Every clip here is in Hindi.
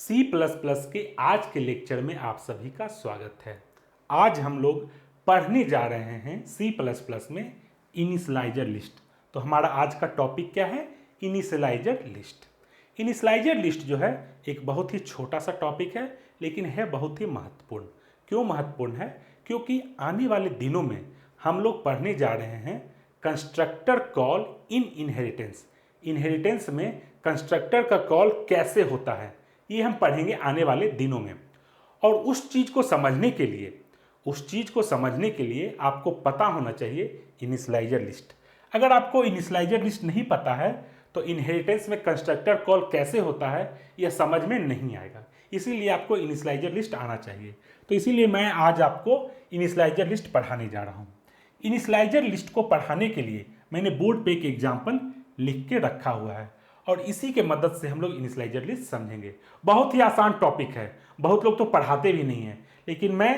सी प्लस प्लस के आज के लेक्चर में आप सभी का स्वागत है। आज हम लोग पढ़ने जा रहे हैं सी प्लस प्लस में इनिशियलाइजर लिस्ट। तो हमारा आज का टॉपिक क्या है? Initialiser list. इनिशियलाइजर लिस्ट जो है एक बहुत ही छोटा सा टॉपिक है, लेकिन है बहुत ही महत्वपूर्ण। क्यों महत्वपूर्ण है? क्योंकि आने वाले दिनों में हम लोग पढ़ने जा रहे हैं constructor call in inheritance. Inheritance में कंस्ट्रक्टर का कॉल कैसे होता है, ये हम पढ़ेंगे आने वाले दिनों में। और उस चीज़ को समझने के लिए आपको पता होना चाहिए इनिशियलाइजर लिस्ट। अगर आपको इनिशियलाइजर लिस्ट नहीं पता है तो इनहेरिटेंस में कंस्ट्रक्टर कॉल कैसे होता है यह समझ में नहीं आएगा। इसीलिए आपको इनिशियलाइजर लिस्ट आना चाहिए। तो इसीलिए मैं आज आपको इनिशियलाइजर लिस्ट पढ़ाने जा रहा हूँ। इनिशियलाइजर लिस्ट को पढ़ाने के लिए मैंने बोर्ड पे एक एग्जाम्पल लिख के रखा हुआ है और इसी के मदद से हम लोग इनिशियलाइजर लिस्ट समझेंगे। बहुत ही आसान टॉपिक है, बहुत लोग तो पढ़ाते भी नहीं हैं, लेकिन मैं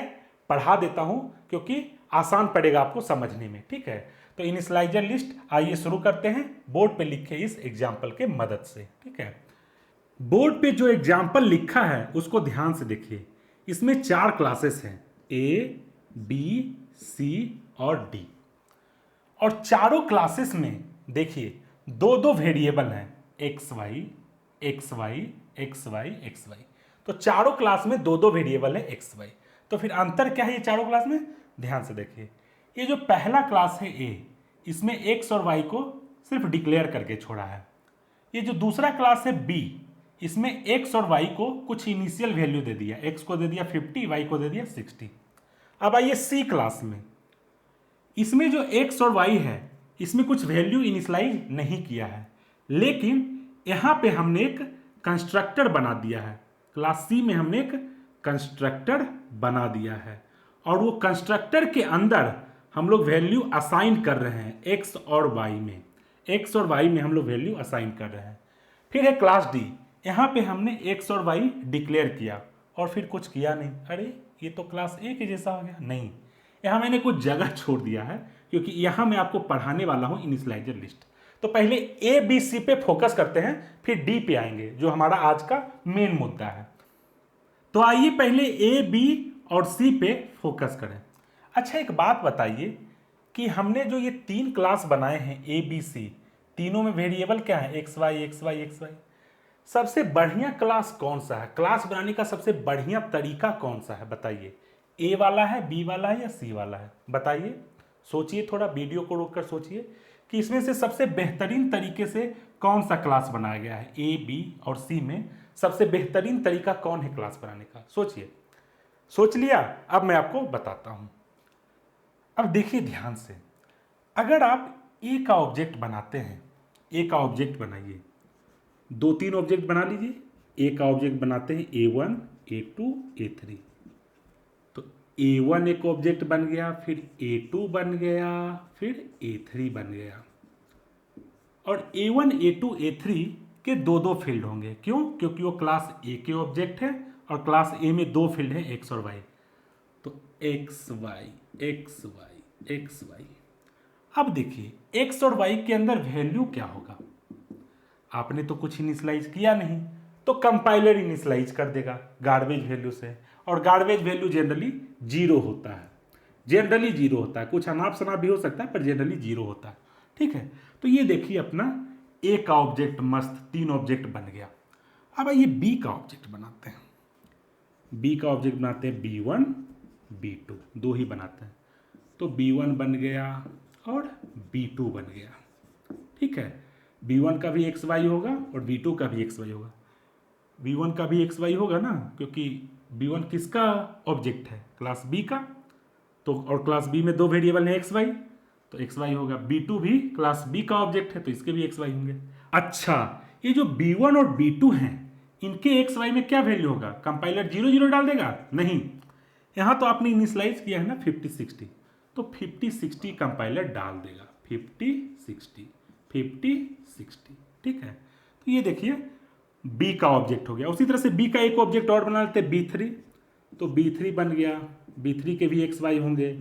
पढ़ा देता हूं क्योंकि आसान पड़ेगा आपको समझने में। ठीक है, तो इनिशियलाइजर लिस्ट आइए शुरू करते हैं बोर्ड पे लिखे इस एग्जाम्पल के मदद से। ठीक है, बोर्ड पे जो एग्जाम्पल लिखा है उसको ध्यान से देखिए। इसमें 4 क्लासेस हैं, ए, बी, सी और डी। और चारों क्लासेस में देखिए दो दो वेरिएबल हैं, X Y x Y x Y x Y. तो चारों क्लास में दो दो वेरिएबल है एक्स वाई। तो फिर अंतर क्या है ये चारों क्लास में? ध्यान से देखिए। ये जो पहला क्लास है ए, इसमें एक्स और वाई को सिर्फ डिक्लेयर करके छोड़ा है। ये जो दूसरा क्लास है बी, इसमें एक्स और वाई को कुछ इनिशियल वैल्यू दे दिया, एक्स को दे दिया 50, वाई को दे दिया 60। अब आइए सी क्लास में, इसमें जो एक्स और वाई है इसमें कुछ वैल्यू इनिशियलाइज नहीं किया है, लेकिन यहां पे हमने एक कंस्ट्रक्टर बना दिया है। क्लास सी में हमने एक कंस्ट्रक्टर बना दिया है और वो कंस्ट्रक्टर के अंदर हम लोग वैल्यू असाइन कर रहे हैं एक्स और वाई में। एक्स और वाई में हम लोग वैल्यू असाइन कर रहे हैं। फिर है क्लास डी, यहाँ पे हमने एक्स और वाई डिक्लेयर किया और फिर कुछ किया नहीं। अरे ये तो क्लास ए के जैसा हो गया। नहीं, यहाँ मैंने कुछ जगह छोड़ दिया है क्योंकि यहाँ मैं आपको पढ़ाने वाला हूँ इनिशियलाइजर लिस्ट। तो पहले ए बी सी पे फोकस करते हैं, फिर डी पे आएंगे जो हमारा आज का मेन मुद्दा है। तो आइए पहले ए बी और सी पे फोकस करें। अच्छा एक बात बताइए कि हमने जो ये 3 क्लास बनाए हैं ए बी सी, तीनों में वेरिएबल क्या है? X Y x Y x y. सबसे बढ़िया क्लास कौन सा है? क्लास बनाने का सबसे बढ़िया तरीका कौन सा है बताइए? ए वाला है, बी वाला है या सी वाला है? बताइए, सोचिए, थोड़ा वीडियो को रोककर सोचिए कि इसमें से सबसे बेहतरीन तरीके से कौन सा क्लास बनाया गया है। ए बी और सी में सबसे बेहतरीन तरीका कौन है क्लास बनाने का? सोचिए। सोच लिया? अब मैं आपको बताता हूं। अब देखिए ध्यान से, अगर आप ए का ऑब्जेक्ट बनाते हैं, ए का ऑब्जेक्ट बनाइए, 2-3 ऑब्जेक्ट बना लीजिए। ए का ऑब्जेक्ट बनाते हैं A1 A2 A3। तो A1 एक ऑब्जेक्ट बन गया, फिर A2 बन गया, फिर A3 बन गया। और A1 A2 A3 के दो दो फील्ड होंगे। क्यों? क्योंकि वो क्लास ए के ऑब्जेक्ट है और क्लास ए में 2 फील्ड है एक्स और वाई। तो x Y x Y x y. अब देखिए एक्स और वाई के अंदर वैल्यू क्या होगा? आपने तो कुछ इनिशियलाइज किया नहीं, तो कंपाइलर इनिशियलाइज कर देगा गार्बेज वैल्यू से। और गार्बेज वैल्यू जनरली 0 होता है, जनरली 0 होता है। कुछ अनाप शनाप भी हो सकता है पर जनरली 0 होता है। ठीक है, तो ये देखिए अपना ए का ऑब्जेक्ट मस्त 3 ऑब्जेक्ट बन गया। अब आइए बी का ऑब्जेक्ट बनाते हैं। बी का ऑब्जेक्ट बनाते हैं B1 B2, 2 ही बनाते हैं। तो B1 बन गया और B2 बन गया। ठीक है, B1 का भी एक्स वाई होगा और B2 का भी एक्स वाई होगा। B1 का भी एक्स वाई होगा ना, क्योंकि B1 किसका ऑब्जेक्ट है? क्लास B का। तो और क्लास B में 2 वेरिएबल है एक्स वाई, तो एक्स वाई होगा। B2 भी क्लास B का ऑब्जेक्ट है तो इसके भी एक्स वाई होंगे। अच्छा, ये जो B1 और B2 हैं इनके एक्स वाई में क्या वैल्यू होगा? कंपाइलर 0 0 डाल देगा? नहीं, यहाँ तो आपने इनिशियलाइज किया है ना 50 60, तो 50 60 कंपाइलर डाल देगा। 50 60 50 60। ठीक है, तो ये देखिए बी का ऑब्जेक्ट हो गया। उसी तरह से बी का एक ऑब्जेक्ट और बना लेते हैं B3, तो B3 बन गया। B3 के भी एक्स वाई होंगे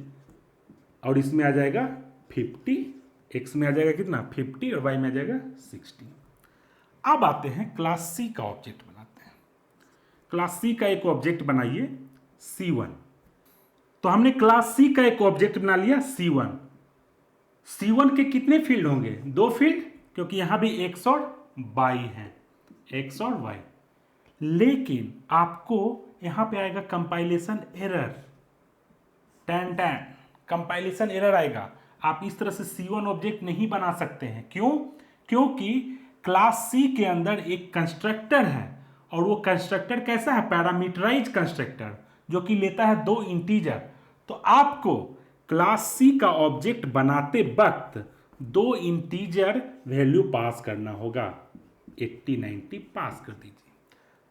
और इसमें आ जाएगा 50, एक्स में आ जाएगा कितना? 50 और वाई में आ जाएगा 60। अब आते हैं क्लास सी का ऑब्जेक्ट बनाते हैं। क्लास सी का एक ऑब्जेक्ट बनाइए C1। तो हमने क्लास सी का एक ऑब्जेक्ट बना लिया C1। C1 के कितने फील्ड होंगे? 2 फील्ड, क्योंकि यहां भी x और y है, x और y। लेकिन आपको यहां पे आएगा compilation error, tan tan compilation error आएगा। आप इस तरह से C1 ऑब्जेक्ट नहीं बना सकते हैं। क्यों? क्योंकि क्लास C के अंदर एक कंस्ट्रक्टर है, और वो कंस्ट्रक्टर कैसा है? पैरामीटराइज कंस्ट्रक्टर, जो कि लेता है 2 इंटीजर। तो आपको क्लास C का ऑब्जेक्ट बनाते वक्त 2 इंटीजर वैल्यू पास करना होगा। 80 90 पास कर दीजिए।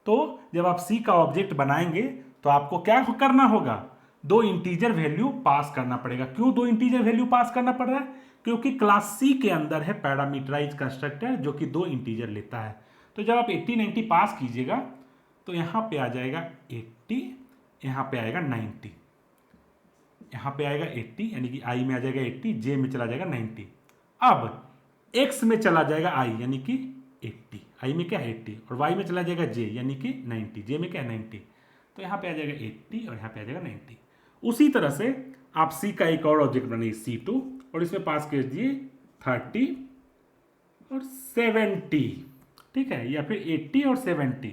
तो जब आप C का ऑब्जेक्ट बनाएंगे तो आपको क्या करना होगा? 2 इंटीजर वैल्यू पास करना पड़ेगा। क्यों 2 इंटीजर वैल्यू पास करना पड़ रहा है? क्योंकि क्लास C के अंदर है पैरामीटराइज कंस्ट्रक्टर, जो कि 2 इंटीजर लेता है। तो जब आप 80 90 पास कीजिएगा तो यहां पे आ जाएगा 80, यहां पे आएगा 90, यहां पे आएगा 80, यानी कि i में आ जाएगा 80, j में चला जाएगा 90। अब x में चला जाएगा i, यानी कि 80, i में क्या है 80, और y में चला जाएगा j, यानी कि 90, j में क्या है 90। तो यहाँ पे आ जाएगा 80 और यहाँ पे आ जाएगा 90। उसी तरह से आप C का एक और ऑब्जेक्ट बनाइए C2, और इसमें पास कर दीजिए 30 और 70, ठीक है, या फिर 80 और 70।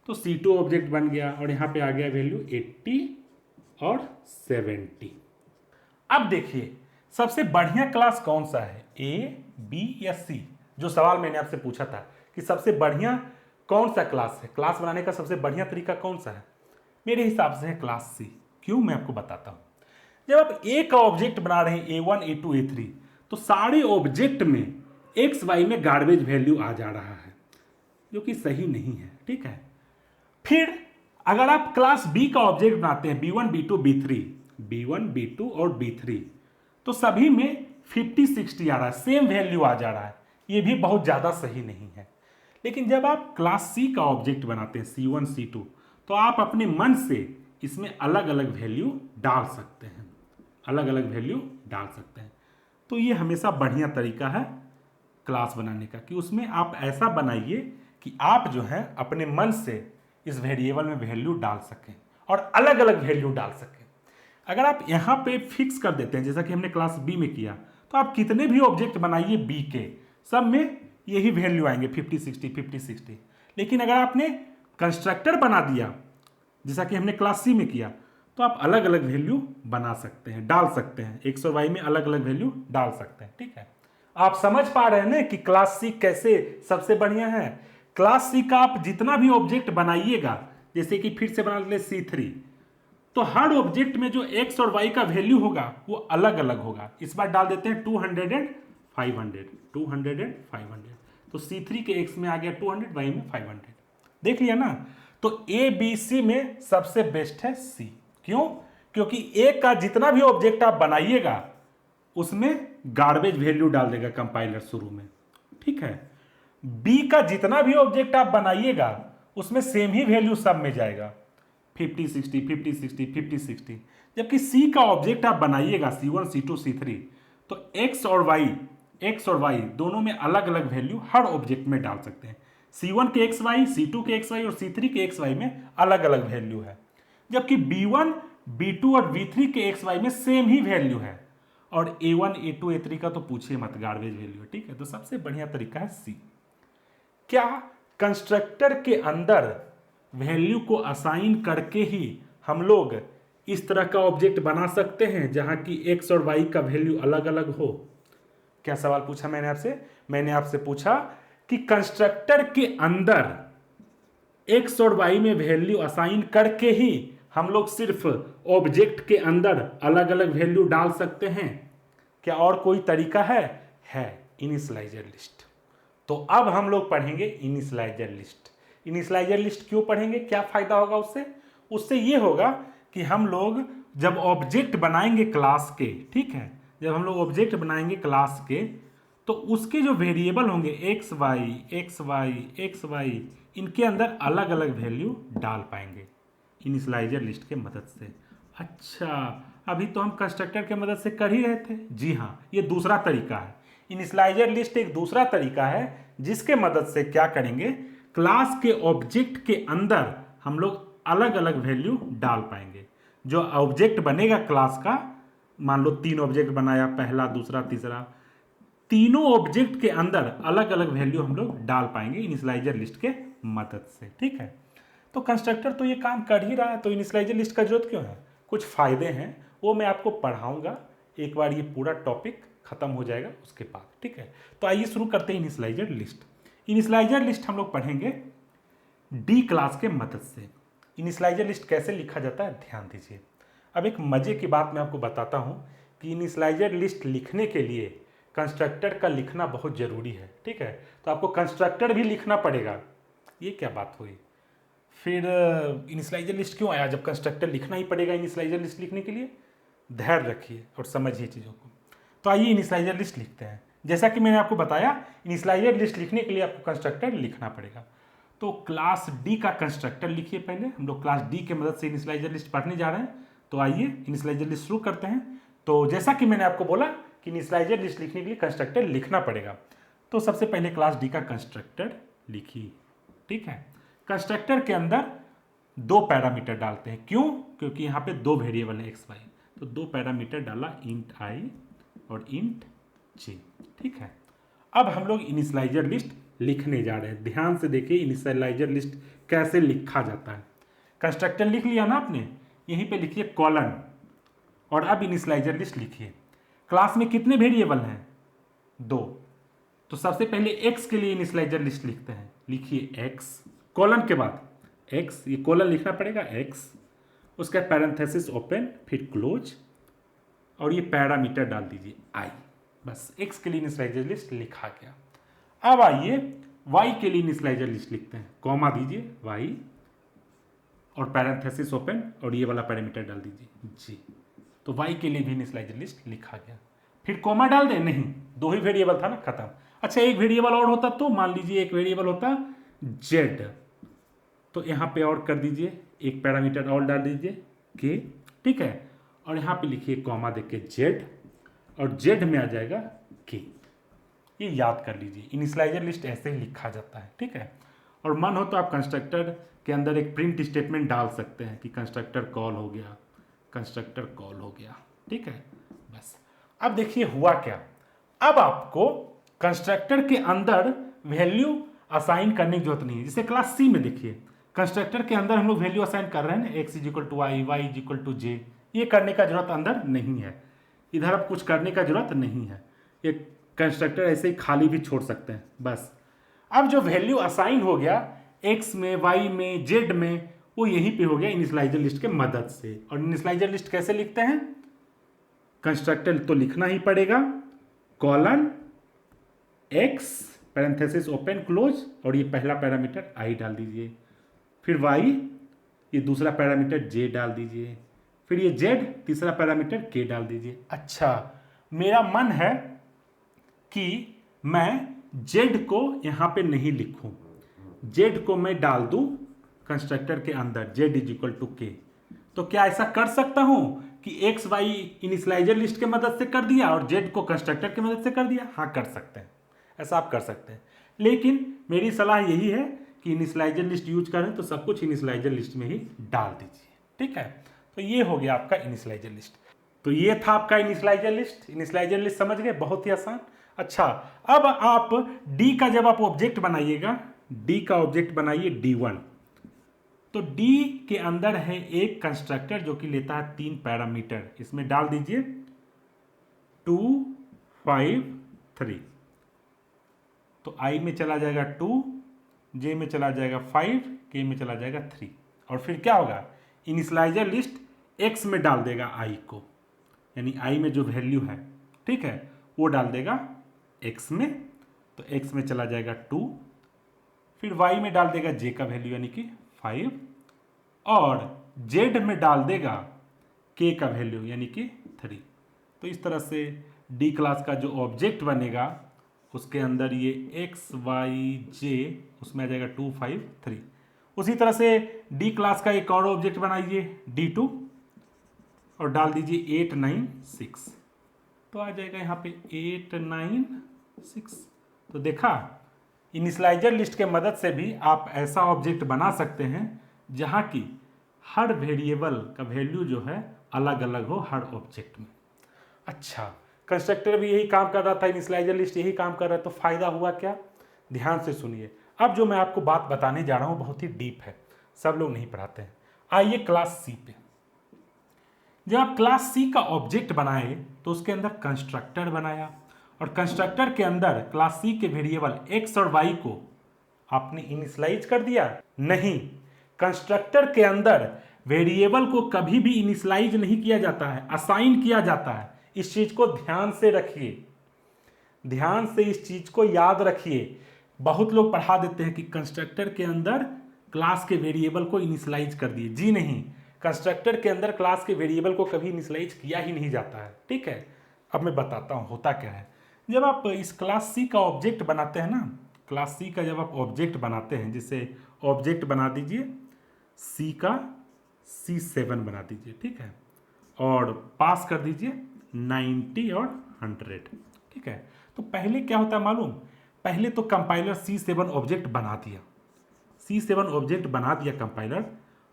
तो C2 ऑब्जेक्ट बन गया, और यहाँ पे आ गया वैल्यू 80 और 70। अब देखिए सबसे बढ़िया क्लास कौन सा है, A, B या C? जो सवाल मैंने आपसे पूछा था कि सबसे बढ़िया कौन सा क्लास है, क्लास बनाने का सबसे बढ़िया तरीका कौन सा है? मेरे हिसाब से है क्लास C। क्यों? मैं आपको बताता हूं। जब आप A का ऑब्जेक्ट बना रहे हैं A1 A2 A3, तो सारे ऑब्जेक्ट में एक्स वाई में गार्बेज वैल्यू आ जा रहा है, जो कि सही नहीं है, ठीक है। फिर अगर आप क्लास B का ऑब्जेक्ट बनाते हैं B1 B2 B3, B1 B2 और B3, तो सभी में 50 60 आ रहा है, सेम वैल्यू आ जा रहा है, ये भी बहुत ज़्यादा सही नहीं है। लेकिन जब आप क्लास C का ऑब्जेक्ट बनाते हैं C1 C2, तो आप अपने मन से इसमें अलग अलग वैल्यू डाल सकते हैं, अलग अलग वैल्यू डाल सकते हैं। तो ये हमेशा बढ़िया तरीका है क्लास बनाने का, कि उसमें आप ऐसा बनाइए कि आप जो है अपने मन से इस वेरिएबल में वैल्यू डाल सकें और अलग अलग वैल्यू डाल सकें। अगर आप यहाँ पे फिक्स कर देते हैं, जैसा कि हमने क्लास B में किया, तो आप कितने भी ऑब्जेक्ट बनाइए B के, सब में यही वैल्यू आएंगे 50 60 50 60। लेकिन अगर आपने कंस्ट्रक्टर बना दिया, जैसा कि हमने क्लास C में किया, तो आप अलग अलग वैल्यू बना सकते हैं, डाल सकते हैं, एक्स और वाई में अलग अलग वैल्यू डाल सकते हैं, ठीक है। आप समझ पा रहे हैं ना कि क्लास C कैसे सबसे बढ़िया है। क्लास C का आप जितना भी ऑब्जेक्ट बनाइएगा, जैसे कि फिर से बना ले C3, तो हर ऑब्जेक्ट में जो एक्स और वाई का वैल्यू होगा वो अलग अलग होगा। इस बार डाल देते हैं 200 एंड 500, 200 एंड 500, तो C3 के एक्स में आ गया 200, वाई में 500। देख लिया ना। तो A B C में सबसे बेस्ट है C। क्यों? क्योंकि A का जितना भी ऑब्जेक्ट आप बनाइएगा उसमें गार्बेज वैल्यू डाल देगा कंपाइलर शुरू में, ठीक है। B का जितना भी ऑब्जेक्ट आप बनाइएगा उसमें सेम ही वैल्यू सब में जाएगा, 50 60 50 60 50 60। जबकि C का ऑब्जेक्ट आप बनाइएगा C1 C2 C3, तो x और y दोनों में अलग अलग वैल्यू हर ऑब्जेक्ट में डाल सकते हैं। C1 के xy, C2 के xy और C3 के xy में अलग अलग वैल्यू है, जबकि B1 B2 और B3 के xy में सेम ही वैल्यू है, और A1 A2 A3 का तो पूछिए मत, गार्बेज वैल्यू है, ठीक है। तो सबसे बढ़िया तरीका है C। क्या कंस्ट्रक्टर के अंदर वैल्यू को असाइन करके ही हम लोग इस तरह का ऑब्जेक्ट बना सकते हैं जहां की एक्स और वाई का वैल्यू अलग अलग हो? क्या सवाल पूछा मैंने आपसे? मैंने आपसे पूछा कि कंस्ट्रक्टर के अंदर एक्स और वाई में वैल्यू असाइन करके ही हम लोग सिर्फ ऑब्जेक्ट के अंदर अलग अलग वैल्यू डाल सकते हैं, क्या और कोई तरीका है? Initialiser list. तो अब हम लोग पढ़ेंगे इनिशियलाइजर लिस्ट। इनिशियलाइजर लिस्ट क्यों पढ़ेंगे, क्या फायदा होगा उससे? उससे ये होगा कि हम लोग जब ऑब्जेक्ट बनाएंगे क्लास के, ठीक है, जब हम लोग ऑब्जेक्ट बनाएंगे क्लास के, तो उसके जो वेरिएबल होंगे एक्स वाई इनके अंदर अलग अलग वैल्यू डाल पाएंगे इनिशियलाइजर लिस्ट के मदद से। अच्छा, अभी तो हम कंस्ट्रक्टर के मदद से कर ही रहे थे। जी हाँ, ये दूसरा तरीका है। इनिशियलाइजर लिस्ट एक दूसरा तरीका है जिसके मदद से क्या करेंगे, क्लास के ऑब्जेक्ट के अंदर हम लोग अलग अलग वैल्यू डाल पाएंगे। जो ऑब्जेक्ट बनेगा क्लास का, मान लो 3 ऑब्जेक्ट बनाया, पहला, दूसरा, तीसरा, तीनों ऑब्जेक्ट के अंदर अलग अलग वैल्यू हम लोग डाल पाएंगे इनिशियलाइजर लिस्ट के मदद से। ठीक है, तो कंस्ट्रक्टर तो ये काम कर ही रहा है, तो इनिशियलाइजर लिस्ट का जरूरत क्यों है? कुछ फायदे हैं, वो मैं आपको पढ़ाऊंगा एक बार ये पूरा टॉपिक खत्म हो जाएगा उसके बाद। ठीक है, तो आइए शुरू करते हैं इनिशियलाइजर लिस्ट। इनिशियलाइजर लिस्ट हम लोग पढ़ेंगे डी क्लास के मदद से। इनिशियलाइजर लिस्ट कैसे लिखा जाता है ध्यान दीजिए। अब एक मजे की बात मैं आपको बताता हूं कि इनिशियलाइजर लिस्ट लिखने के लिए कंस्ट्रक्टर का लिखना बहुत जरूरी है। ठीक है, तो आपको कंस्ट्रक्टर भी लिखना पड़ेगा। ये क्या बात हुई? फिर इनिशियलाइजर लिस्ट क्यों आया जब कंस्ट्रक्टर लिखना ही पड़ेगा इनिशियलाइजर लिस्ट लिखने के लिए? धैर्य रखिए और समझिए चीज़ों को। तो आइए इनिशियलाइजर लिस्ट लिखते हैं। जैसा कि मैंने आपको बताया, इनिशियलाइजर लिस्ट लिखने के लिए आपको कंस्ट्रक्टर लिखना पड़ेगा। तो क्लास डी का कंस्ट्रक्टर लिखिए। पहले हम लोग क्लास डी के मदद से इनिशियलाइजर लिस्ट पढ़ने जा रहे हैं, तो आइए इनिशियलाइजर लिस्ट शुरू करते हैं। तो जैसा कि मैंने आपको बोला कि इनिशियलाइजर लिस्ट लिखने के लिए कंस्ट्रक्टर लिखना पड़ेगा, तो सबसे पहले क्लास डी का कंस्ट्रक्टर लिखिए। ठीक है, कंस्ट्रक्टर के अंदर 2 पैरामीटर डालते हैं। क्यों? क्योंकि यहाँ पे 2 वेरिएबल है एक्स वाई, तो 2 पैरामीटर डाला, इंट आई और इंट जे। ठीक है, अब हम लोग इनिशियलाइजर लिस्ट लिखने जा रहे हैं। ध्यान से देखिए इनिशियलाइजर लिस्ट कैसे लिखा जाता है। कंस्ट्रक्टर लिख लिया ना आपने, यहीं पे लिखिए कॉलन, और अब इनिशियलाइजर लिस्ट लिखिए। क्लास में कितने वेरिएबल हैं? 2। तो सबसे पहले x के लिए इनिशियलाइजर लिस्ट लिखते हैं। लिखिए x, कॉलन के बाद x, ये कॉलन लिखना पड़ेगा x, उसका पैरेंथेसिस ओपन फिर क्लोज, और ये पैरामीटर डाल दीजिए i। बस x के लिए इनिशियलाइजर लिस्ट लिखा गया। अब आइए y के लिए इनिशियलाइजर लिस्ट लिखते हैं। कॉमा दीजिए y और पैरेंथेसिस ओपन और ये वाला पैरामीटर डाल दीजिए g। तो y के लिए भी इनिशियलाइजर लिस्ट लिखा गया। फिर कॉमा डाल दें? नहीं, 2 ही वेरिएबल था ना, खत्म। अच्छा, एक वेरिएबल और होता तो मान लीजिए एक वेरिएबल होता z, तो यहाँ पे और कर दीजिए, एक पैरामीटर और डाल दीजिए k। ठीक है, और यहाँ पे लिखिए कॉमा देके z, और z में आ जाएगा k। ये याद कर लीजिए, इनिशियलाइजर लिस्ट ऐसे ही लिखा जाता है। ठीक है, और मन हो तो आप कंस्ट्रक्टर के अंदर एक प्रिंट स्टेटमेंट डाल सकते हैं कि कंस्ट्रक्टर कॉल हो गया, कंस्ट्रक्टर कॉल हो गया। ठीक है, बस। अब देखिए हुआ क्या, अब आपको कंस्ट्रक्टर के अंदर वैल्यू असाइन करने की जरूरत नहीं है। जैसे क्लास सी में देखिए, कंस्ट्रक्टर के अंदर हम लोग वैल्यू असाइन कर रहे हैं ना, X equal to Y, Y equal to J. ये करने का जरूरत अंदर नहीं है, इधर अब कुछ करने का जरूरत नहीं है। ये कंस्ट्रक्टर ऐसे ही खाली भी छोड़ सकते हैं। बस अब जो वैल्यू असाइन हो गया एक्स में, वाई में, जेड में, वो यहीं पे हो गया इनिशियलाइजर लिस्ट के मदद से। और इनिशियलाइजर लिस्ट कैसे लिखते हैं? कंस्ट्रक्टर तो लिखना ही पड़ेगा, colon x parenthesis open close, और ये पहला पैरामीटर आई डाल दीजिए, फिर वाई, ये दूसरा पैरामीटर जे डाल दीजिए, फिर ये जेड, तीसरा पैरामीटर के डाल दीजिए। अच्छा, मेरा मन है कि मैं जेड को यहाँ पे नहीं लिखूं, जेड को मैं डाल दूं कंस्ट्रक्टर के अंदर, जेड इज इक्वल टू के। तो क्या ऐसा कर सकता हूं कि एक्स वाई इनिशियलाइजर लिस्ट के मदद से कर दिया और जेड को कंस्ट्रक्टर की मदद से कर दिया? हाँ, कर सकते हैं, ऐसा आप कर सकते हैं। लेकिन मेरी सलाह यही है कि इनिशियलाइजर लिस्ट यूज करें तो सब कुछ इनिशियलाइजर लिस्ट में ही डाल दीजिए। ठीक है, तो ये हो गया आपका इनिशियलाइजर लिस्ट। तो ये था आपका इनिशियलाइजर लिस्ट। इनिशियलाइजर लिस्ट समझ गए, बहुत ही आसान। अच्छा, अब आप डी का जब आप ऑब्जेक्ट बनाइएगा, डी का ऑब्जेक्ट बनाइए D1, तो डी के अंदर है एक कंस्ट्रक्टर जो कि लेता है 3 पैरामीटर। इसमें डाल दीजिए 2, 5, 3। तो आई में चला जाएगा 2, जे में चला जाएगा 5, के में चला जाएगा 3। और फिर क्या होगा, इनिशियलाइजर लिस्ट एक्स में डाल देगा आई को, यानी आई में जो वैल्यू है, ठीक है, वो डाल देगा एक्स में। तो एक्स में चला जाएगा 2, फिर वाई में डाल देगा जे का वैल्यू यानी कि 5, और जेड में डाल देगा के का वैल्यू यानी कि 3। तो इस तरह से डी क्लास का जो ऑब्जेक्ट बनेगा उसके अंदर ये एक्स वाई जे, उसमें आ जाएगा 2, 5, 3। उसी तरह से डी क्लास का एक और ऑब्जेक्ट बनाइए D2 और डाल दीजिए 8, 9, 6। तो आ जाएगा यहाँ पे 8, 9, 6। तो देखा, इनिशियलाइजर लिस्ट के मदद से भी आप ऐसा ऑब्जेक्ट बना सकते हैं जहाँ की हर वेरिएबल का वैल्यू जो है अलग अलग हो हर ऑब्जेक्ट में। अच्छा, कंस्ट्रक्टर भी यही काम कर रहा था, इनिशियलाइजर लिस्ट यही काम कर रहा है, तो फायदा हुआ क्या? ध्यान से सुनिए। अब जो मैं आपको बात बताने जा रहा हूं बहुत ही डीप है, सब लोग नहीं पढ़ाते हैं। आइए क्लास सी पे। जब आप क्लास सी का ऑब्जेक्ट बनाए तो उसके अंदर कंस्ट्रक्टर बनाया, और कंस्ट्रक्टर के अंदर क्लास सी के वेरिएबल एक्स और वाई को आपने इनिशियलाइज कर दिया? नहीं, कंस्ट्रक्टर के अंदर वेरिएबल को कभी भी इनिशियलाइज नहीं किया जाता है, असाइन किया जाता है। इस चीज को ध्यान से रखिए, ध्यान से इस चीज को याद रखिए। बहुत लोग पढ़ा देते हैं कि कंस्ट्रक्टर के अंदर क्लास के वेरिएबल को इनिशियलाइज कर दिए। जी नहीं, कंस्ट्रक्टर के अंदर क्लास के वेरिएबल को कभी इनिशियलाइज किया ही नहीं जाता है। ठीक है, अब मैं बताता हूं होता क्या है। जब आप इस क्लास सी का ऑब्जेक्ट बनाते हैं ना, क्लास सी का जब आप ऑब्जेक्ट बनाते हैं, जिसे ऑब्जेक्ट बना दीजिए सी का C7 बना दीजिए, ठीक है, और पास कर दीजिए 90 और 100, ठीक है। तो पहले क्या होता है मालूम? पहले तो कंपाइलर C7 ऑब्जेक्ट बना दिया, C7 ऑब्जेक्ट बना दिया कंपाइलर,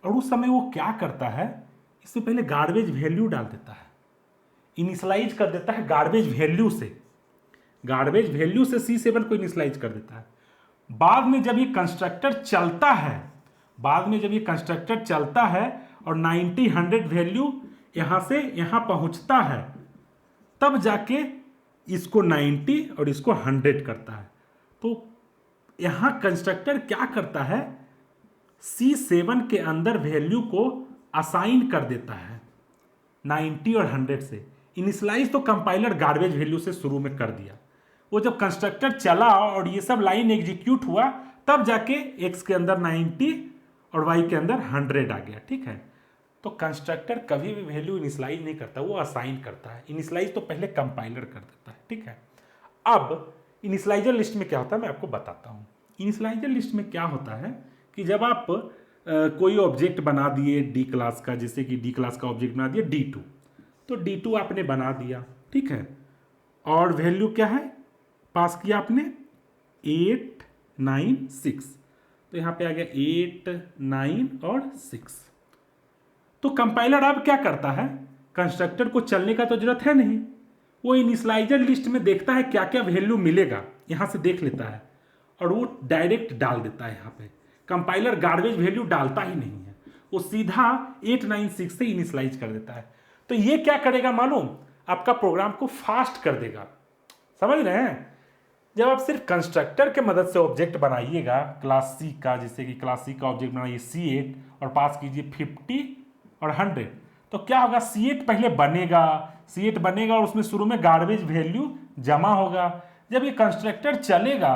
और उस समय वो क्या करता है, इससे पहले गार्बेज वैल्यू डाल देता है, इनिशियलाइज कर देता है गार्बेज वैल्यू से, गार्बेज वैल्यू से C7 को इनिशियलाइज कर देता है। बाद में जब ये कंस्ट्रक्टर चलता है, बाद में जब ये कंस्ट्रक्टर चलता है और 90 100 वैल्यू यहां से यहां पहुंचता है, तब जाके इसको 90 और इसको 100 करता है। तो यहां कंस्ट्रक्टर क्या करता है, C7 के अंदर वैल्यू को असाइन कर देता है 90 और 100 से। इनिशियलाइज तो कंपाइलर गार्बेज वैल्यू से शुरू में कर दिया, वो जब कंस्ट्रक्टर चला और ये सब लाइन एग्जीक्यूट हुआ, तब जाके एक्स के अंदर 90 और वाई के अंदर 100 आ गया, ठीक है। तो कंस्ट्रक्टर कभी भी वैल्यू इनिशियलाइज नहीं करता, वो असाइन करता है। इनिशियलाइज तो पहले कंपाइलर कर देता है, ठीक है। अब इनिशियलाइजर लिस्ट में क्या होता है मैं आपको बताता हूँ। इनिशियलाइजर लिस्ट में क्या होता है कि जब आप कोई ऑब्जेक्ट बना दिए डी क्लास का, जैसे कि डी क्लास का ऑब्जेक्ट बना दिया D2, तो D2 आपने बना दिया, ठीक है, और वैल्यू क्या है पास किया आपने 8 9 6, तो यहां पे आ गया 8 9 और 6। तो कंपाइलर अब क्या करता है, कंस्ट्रक्टर को चलने का तो जरूरत है नहीं, वो इनिशियलाइजर लिस्ट में देखता है क्या क्या वैल्यू मिलेगा, यहां से देख लेता है और वो डायरेक्ट डाल देता है। यहां पे कंपाइलर गार्बेज वैल्यू डालता ही नहीं है, वो सीधा 8 9 6 से इनिशियलाइज कर देता है। तो ये क्या करेगा मालूम, आपका प्रोग्राम को फास्ट कर देगा। समझ रहे हैं? जब आप सिर्फ कंस्ट्रक्टर के मदद से ऑब्जेक्ट बनाइएगा क्लास सी का, जैसे कि क्लास सी का ऑब्जेक्ट बनाइए C8 और पास कीजिए 50 और 100, तो क्या होगा, C8 पहले बनेगा, C8 बनेगा और उसमें शुरू में गार्बेज वैल्यू जमा होगा। जब ये कंस्ट्रक्टर चलेगा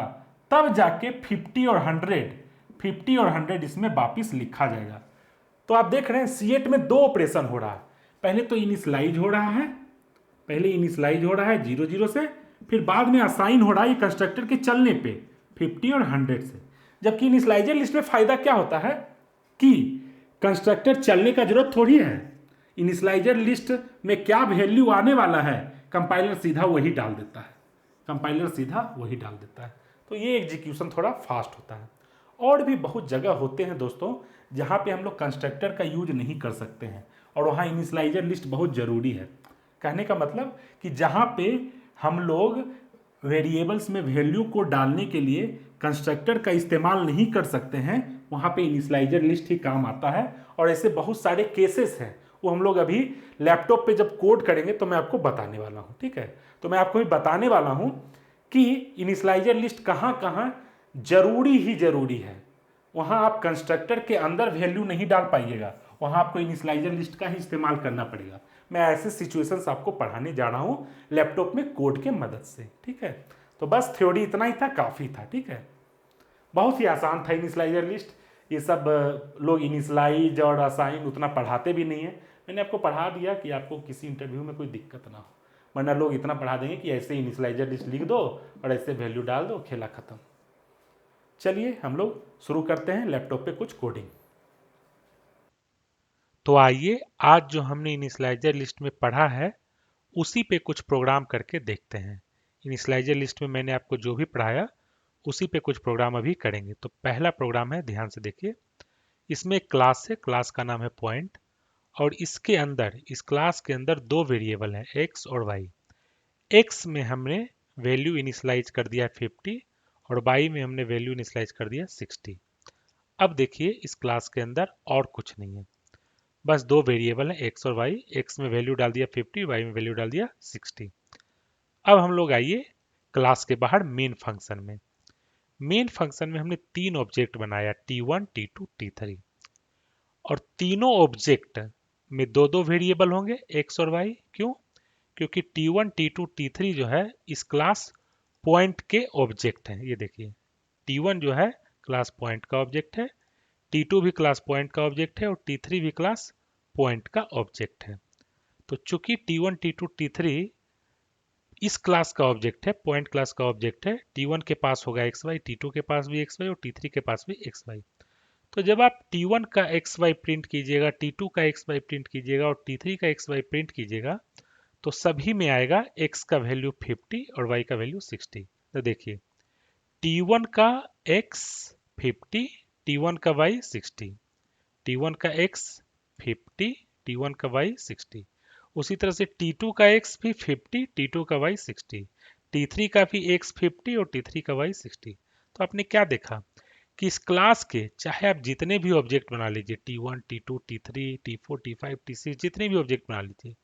तब जाके 50 और 100 इसमें वापिस लिखा जाएगा। तो आप देख रहे हैं C8 में दो ऑपरेशन हो रहा है, पहले तो इनिशियलाइज हो रहा है, पहले इनिशियलाइज हो रहा है 0 0 से, फिर बाद में असाइन हो रहा है कंस्ट्रक्टर के चलने पे 50 और 100 से। जबकि इनिशियलाइजर लिस्ट में फायदा क्या होता है कि कंस्ट्रक्टर चलने का जरूरत थोड़ी है, इनिशियलाइजर लिस्ट में क्या वैल्यू आने वाला है कंपाइलर सीधा वही डाल देता है, कंपाइलर सीधा वही डाल देता है। तो ये एग्जीक्यूशन थोड़ा फास्ट होता है। और भी बहुत जगह होते हैं दोस्तों जहाँ पे हम लोग कंस्ट्रक्टर का यूज नहीं कर सकते हैं, और वहाँ इनिशियलाइजर लिस्ट बहुत ज़रूरी है। कहने का मतलब कि जहाँ पे हम लोग वेरिएबल्स में वैल्यू को डालने के लिए कंस्ट्रक्टर का इस्तेमाल नहीं कर सकते हैं, वहाँ पे इनिशियलाइजर लिस्ट ही काम आता है। और ऐसे बहुत सारे केसेस हैं, वो हम लोग अभी लैपटॉप पे जब कोड करेंगे तो मैं आपको बताने वाला हूँ, ठीक है। तो मैं आपको भी बताने वाला हूँ कि इनिशियलाइजर लिस्ट कहाँ कहाँ जरूरी ही जरूरी है। वहाँ आप कंस्ट्रक्टर के अंदर वैल्यू नहीं डाल पाइएगा, वहाँ आपको इनिशियलाइजर लिस्ट का ही इस्तेमाल करना पड़ेगा। मैं ऐसे सिचुएशंस आपको पढ़ाने जा रहा हूँ लैपटॉप में कोड के मदद से, ठीक है। तो बस थ्योरी इतना ही था, काफ़ी था, ठीक है। बहुत ही आसान था इनिशियलाइजर लिस्ट। ये सब लोग इनिशियलाइज और असाइन उतना पढ़ाते भी नहीं है, मैंने आपको पढ़ा दिया कि आपको किसी इंटरव्यू में कोई दिक्कत ना हो, वरना लोग इतना पढ़ा देंगे कि ऐसे इनिशियलाइजर लिस्ट लिख दो और ऐसे वैल्यू डाल दो, खेला खत्म। चलिए हम लोग शुरू करते हैं लैपटॉप पे कुछ कोडिंग। तो आइए आज जो हमने इनिशियलाइजर लिस्ट में पढ़ा है उसी पे कुछ प्रोग्राम करके देखते हैं। इनिशियलाइजर लिस्ट में मैंने आपको जो भी पढ़ाया उसी पे कुछ प्रोग्राम अभी करेंगे। तो पहला प्रोग्राम है, ध्यान से देखिए, इसमें एक क्लास है, क्लास का नाम है पॉइंट, और इसके अंदर, इस क्लास के अंदर दो वेरिएबल हैं एक्स और वाई। एक्स में हमने वैल्यू इनिशियलाइज कर दिया 50 और वाई में हमने वैल्यू इनिशियलाइज कर दिया 60। अब देखिए इस क्लास के अंदर और कुछ नहीं है, बस दो वेरिएबल हैं एक्स और वाई। एक्स में वैल्यू डाल दिया 50, वाई में वैल्यू डाल दिया 60। अब हम लोग आइए क्लास के बाहर मेन फंक्शन में। मेन फंक्शन में हमने तीन ऑब्जेक्ट बनाया, T1, T2, T3, और तीनों ऑब्जेक्ट में दो दो वेरिएबल होंगे एक्स और वाई। क्यों? क्योंकि T1, T2, T3 जो है इस क्लास पॉइंट के ऑब्जेक्ट हैं। ये देखिए T1 जो है क्लास पॉइंट का ऑब्जेक्ट है, T2 भी क्लास पॉइंट का ऑब्जेक्ट है और T3 भी क्लास पॉइंट का ऑब्जेक्ट है। तो चूंकि T1, T2, T3 इस क्लास का ऑब्जेक्ट है, पॉइंट क्लास का ऑब्जेक्ट है, T1 के पास होगा एक्स वाई, T2 के पास भी एक्स वाई और T3 के पास भी एक्स वाई। तो जब आप T1 का एक्स वाई प्रिंट कीजिएगा, T2 का एक्स वाई प्रिंट कीजिएगा और T3 का एक्स वाई प्रिंट कीजिएगा, तो सभी में आएगा x का वैल्यू 50 और y का वैल्यू 60। तो देखिए T1 का x 50, T1 का y 60, T1 का x 50, T1 का y 60। उसी तरह से T2 का x भी 50, T2 का y 60, T3 का भी x 50 और T3 का y 60। तो आपने क्या देखा कि इस क्लास के चाहे आप जितने भी ऑब्जेक्ट बना लीजिए, T1, T2, T3, T4, T5, T6, जितने भी ऑब्जेक्ट बना लीजिए,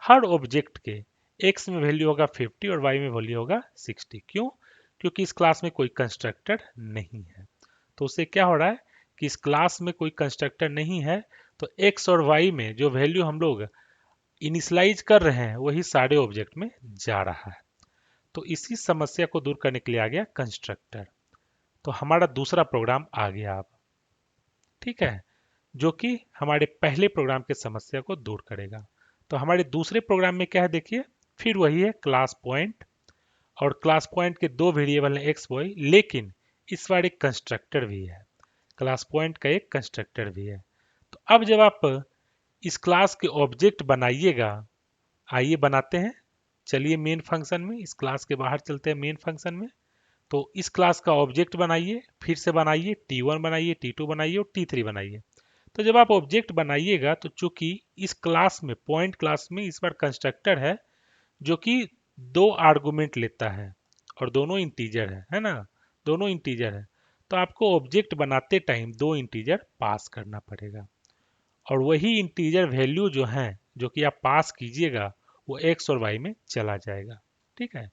हर ऑब्जेक्ट के x में वैल्यू होगा 50 और y में वैल्यू होगा 60। क्यों? क्योंकि इस क्लास में कोई कंस्ट्रक्टर नहीं है। तो उससे क्या हो रहा है कि इस क्लास में कोई कंस्ट्रक्टर नहीं है, तो x और y में जो वैल्यू हम लोग इनिशियलाइज कर रहे हैं वही सारे ऑब्जेक्ट में जा रहा है। तो इसी समस्या को दूर करने के लिए आ गया कंस्ट्रक्टर। तो हमारा दूसरा प्रोग्राम आ गया अब, ठीक है, जो कि हमारे पहले प्रोग्राम के समस्या को दूर करेगा। तो हमारे दूसरे प्रोग्राम में क्या है देखिए, फिर वही है क्लास पॉइंट, और क्लास पॉइंट के दो वेरिएबल हैं एक्स वाई, लेकिन इस बार एक कंस्ट्रक्टर भी है, क्लास पॉइंट का एक कंस्ट्रक्टर भी है। तो अब जब आप इस क्लास के ऑब्जेक्ट बनाइएगा, आइए बनाते हैं। चलिए मेन फंक्शन में, इस क्लास के बाहर चलते हैं मेन फंक्शन में। तो इस क्लास का ऑब्जेक्ट बनाइए, फिर से बनाइए, T1 बनाइए, T2 बनाइए और T3 बनाइए। तो जब आप ऑब्जेक्ट बनाइएगा तो चूंकि इस क्लास में, पॉइंट क्लास में इस बार कंस्ट्रक्टर है जो कि दो आर्गुमेंट लेता है और दोनों इंटीजर है ना, दोनों इंटीजर है। तो आपको ऑब्जेक्ट बनाते टाइम दो इंटीजर पास करना पड़ेगा, और वही इंटीजर वैल्यू जो है जो कि आप पास कीजिएगा वो एक्स और वाई में चला जाएगा। ठीक है,